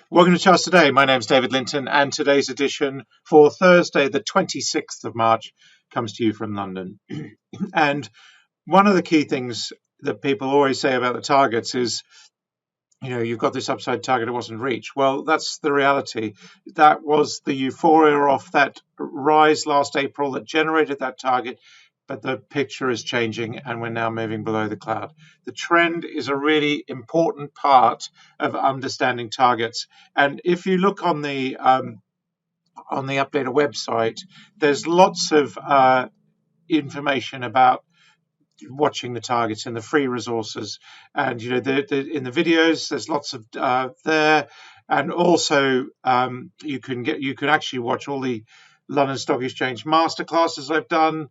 Welcome to Charts Today. My name's David Linton, and today's edition for Thursday, the 26th of March, comes to you from London. And one of the key things that people always say about the targets is, you've got this upside target, it wasn't reached. Well, that's the reality. That was the euphoria off that rise last April that generated that target. But the picture is changing and we're now moving below the cloud. The trend is a really important part of understanding targets. And if you look on the Updater website, there's lots of information about watching the targets in the free resources. And in the videos, there's lots of there. And also you can actually watch all the London Stock Exchange masterclasses I've done.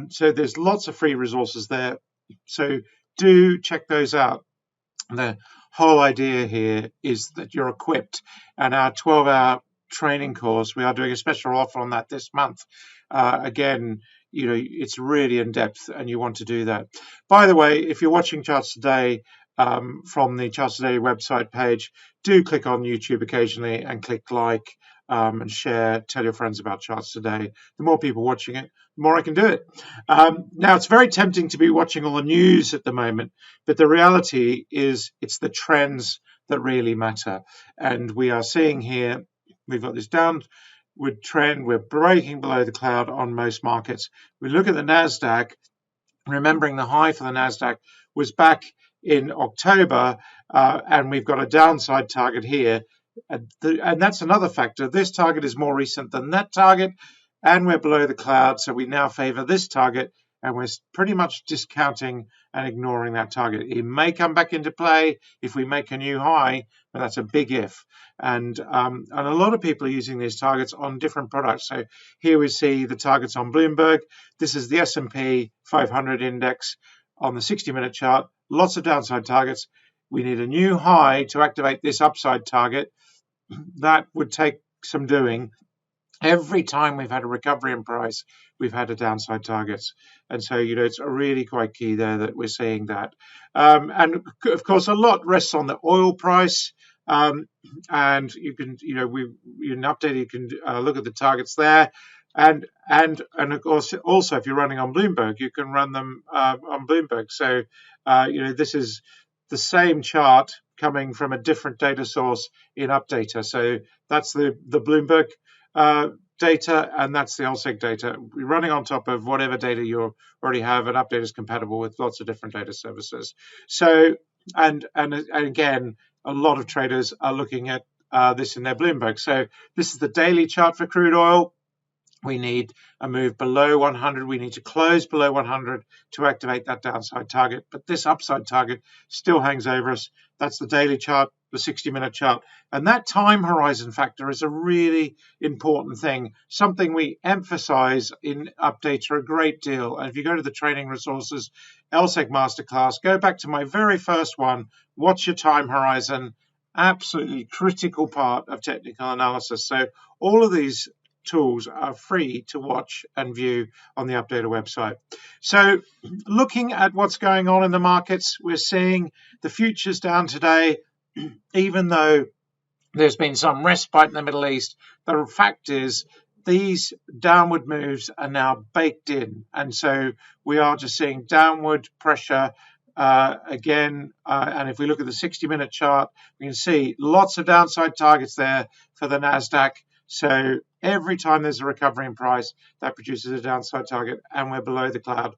So there's lots of free resources there. So do check those out. The whole idea here is that you're equipped, and our 12-hour training course, we are doing a special offer on that this month. Again, it's really in depth and you want to do that. By the way, if you're watching Charts Today from the Charts Today website page, do click on YouTube occasionally and click like and share, tell your friends about Charts Today. The more people watching it, the more I can do it. Now, it's very tempting to be watching all the news at the moment, but the reality is it's the trends that really matter. And we are seeing here, we've got this downward trend. We're breaking below the cloud on most markets. We look at the NASDAQ, remembering the high for the NASDAQ was back in October, and we've got a downside target here. And that's another factor. This target is more recent than that target, and we're below the cloud, so we now favor this target, and we're pretty much discounting and ignoring that target. It may come back into play if we make a new high, but that's a big if. And a lot of people are using these targets on different products. So here we see the targets on Bloomberg. This is the S&P 500 index on the 60-minute chart. Lots of downside targets. We need a new high to activate this upside target. That would take some doing. Every time we've had a recovery in price, we've had a downside targets. And so, it's really quite key there that we're seeing that. And of course, a lot rests on the oil price. And you can, in Updater, you can look at the targets there. And of course, also, if you're running on Bloomberg, you can run them on Bloomberg. So, this is the same chart coming from a different data source in Updater. So that's the Bloomberg data, and that's the LSEG data. We're running on top of whatever data you already have, and Updater is compatible with lots of different data services. So, and again, a lot of traders are looking at this in their Bloomberg. So this is the daily chart for crude oil. We need a move below 100. We need to close below 100 to activate that downside target. But this upside target still hangs over us. That's the daily chart, the 60-minute chart. And that time horizon factor is a really important thing, something we emphasize in Updater a great deal. And if you go to the training resources, LSEG Masterclass, go back to my very first one, watch your time horizon, absolutely critical part of technical analysis. So all of these tools are free to watch and view on the Updater website. So looking at what's going on in the markets, we're seeing the futures down today, even though there's been some respite in the Middle East. The fact is these downward moves are now baked in. And so we are just seeing downward pressure again. And if we look at the 60-minute chart, we can see lots of downside targets there for the NASDAQ. So every time there's a recovery in price, that produces a downside target, and we're below the cloud.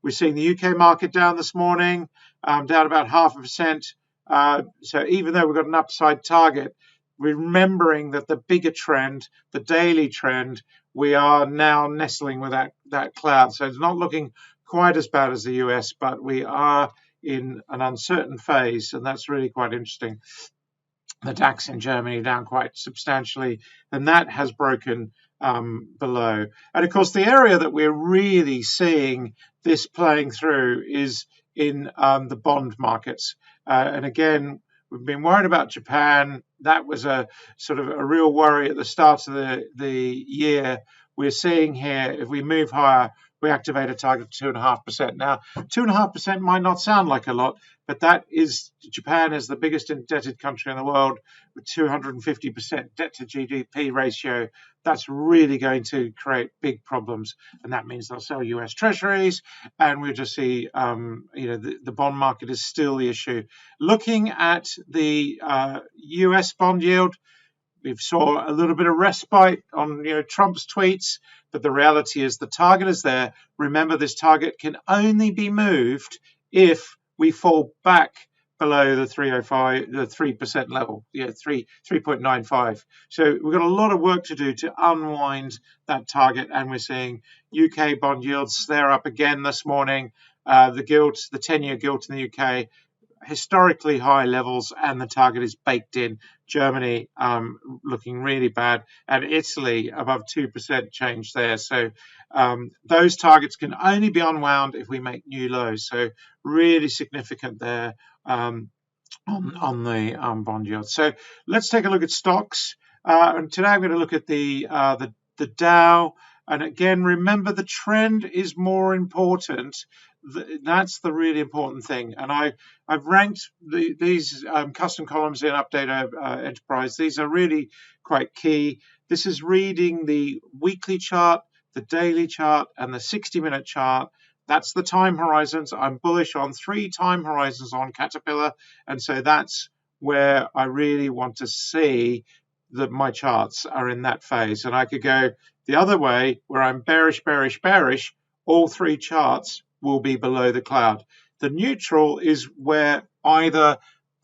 We're seeing the UK market down this morning, down about 0.5%. So even though we've got an upside target, remembering that the bigger trend, the daily trend, we are now nestling with that cloud. So it's not looking quite as bad as the US, but we are in an uncertain phase, and that's really quite interesting. The DAX in Germany down quite substantially, and that has broken below. And of course, the area that we're really seeing this playing through is in the bond markets. And again, we've been worried about Japan. That was a sort of a real worry at the start of the year. We're seeing here, if we move higher, we activate a target of 2.5%. Now, 2.5% might not sound like a lot, but that is, Japan is the biggest indebted country in the world with 250% debt to GDP ratio. That's really going to create big problems, and that means they'll sell US treasuries, and we'll just see, the bond market is still the issue. Looking at the US bond yield, we saw a little bit of respite on Trump's tweets, but the reality is the target is there. Remember, this target can only be moved if we fall back below the 305, the 3% level, 3.95. So we've got a lot of work to do to unwind that target, and we're seeing UK bond yields, they're up again this morning. The 10-year gilt in the UK, historically high levels, and the target is baked in. Germany looking really bad, and Italy above 2% change there. So those targets can only be unwound if we make new lows. So really significant there on the bond yield. So let's take a look at stocks. And today I'm going to look at the Dow. And again, remember, the trend is more important. That's the really important thing. And I've ranked these custom columns in Update Enterprise. These are really quite key. This is reading the weekly chart, the daily chart, and the 60-minute chart. That's the time horizons. I'm bullish on 3 time horizons on Caterpillar, and so that's where I really want to see that my charts are in that phase. And I could go the other way, where I'm bearish, bearish, bearish. All 3 charts will be below the cloud. The neutral is where either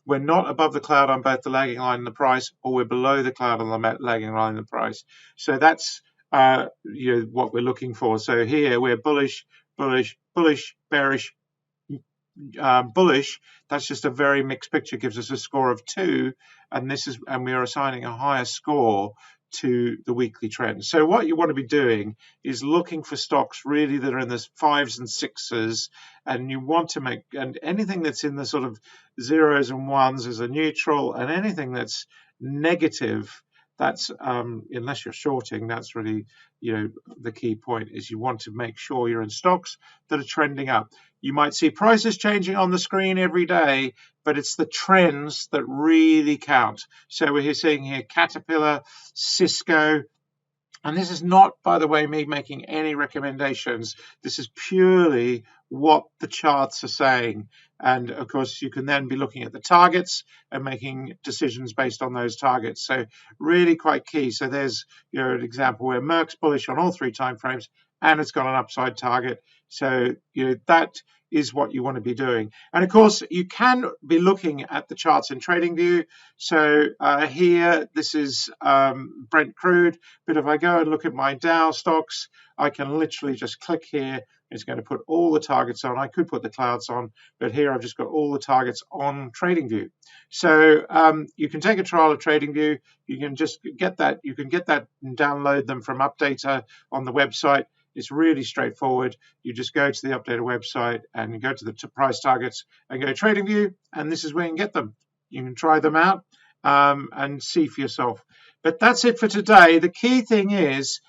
we're not above the cloud on both the lagging line and the price, or we're below the cloud on the lagging line and the price. So that's what we're looking for. So here we're bullish, bullish, bullish, bearish, bullish. That's just a very mixed picture. Gives us a score of 2, and we are assigning a higher score to the weekly trend. So what you want to be doing is looking for stocks really that are in the 5s and 6s, and you want to make, and anything that's in the sort of 0s and 1s is a neutral, and anything that's negative, that's unless you're shorting, that's really the key point, is you want to make sure you're in stocks that are trending up. You might see prices changing on the screen every day, but it's the trends that really count. So we're seeing here Caterpillar, Cisco, and this is not, by the way, me making any recommendations. This is purely what the charts are saying. And of course, you can then be looking at the targets and making decisions based on those targets. So really quite key. So there's an example where Merck's bullish on all 3 timeframes, and it's got an upside target. So that is what you want to be doing. And of course, you can be looking at the charts in TradingView. So here, this is Brent crude. But if I go and look at my Dow stocks, I can literally just click here. It's going to put all the targets on. I could put the clouds on, but here I've just got all the targets on TradingView. So you can take a trial of TradingView. You can just get that. You can get that and download them from Updata on the website. It's really straightforward. You just go to the Updata website and you go to the price targets and go TradingView, and this is where you can get them. You can try them out and see for yourself. But that's it for today. The key thing is,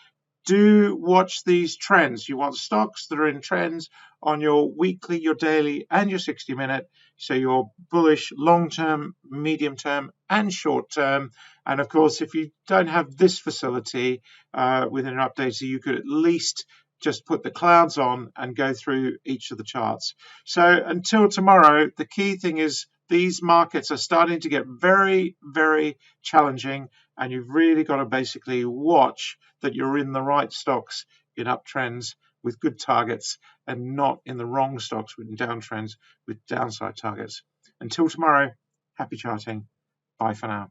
do watch these trends. You want stocks that are in trends on your weekly, your daily, and your 60-minute. So you're bullish long-term, medium-term, and short-term. And of course, if you don't have this facility within an Updata, you could at least just put the clouds on and go through each of the charts. So until tomorrow, the key thing is these markets are starting to get very, very challenging, and you've really got to basically watch that you're in the right stocks in uptrends with good targets, and not in the wrong stocks with downtrends with downside targets. Until tomorrow, happy charting. Bye for now.